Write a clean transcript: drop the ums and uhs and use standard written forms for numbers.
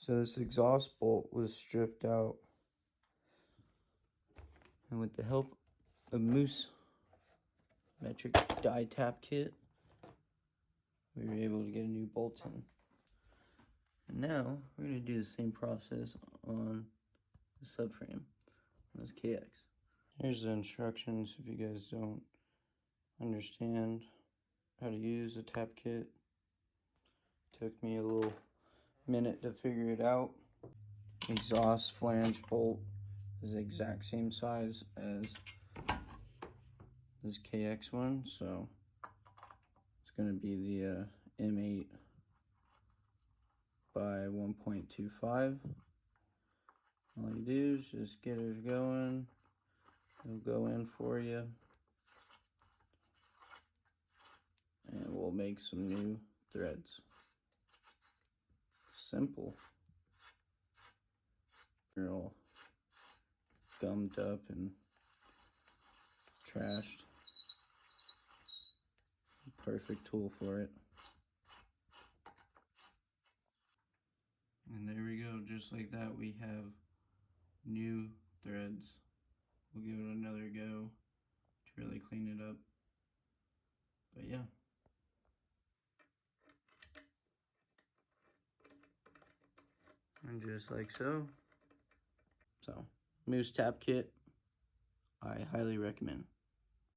So this exhaust bolt was stripped out, and with the help of Moose metric die tap kit, we were able to get a new bolt in. And now we're going to do the same process on the subframe on this KX. Here's the instructions if you guys don't understand how to use a tap kit. Took me a little minute to figure it out. Exhaust flange bolt is the exact same size as this KX one, so it's going to be the M8 by 1.25. All you do is just get it going. It'll go in for you, and we'll make some new threads. Simple. They're all gummed up and trashed. Perfect tool for it. And there we go, just like that we have new threads. We'll give it another go to really clean it up. But yeah. And just like so. So, Moose tap kit, I highly recommend.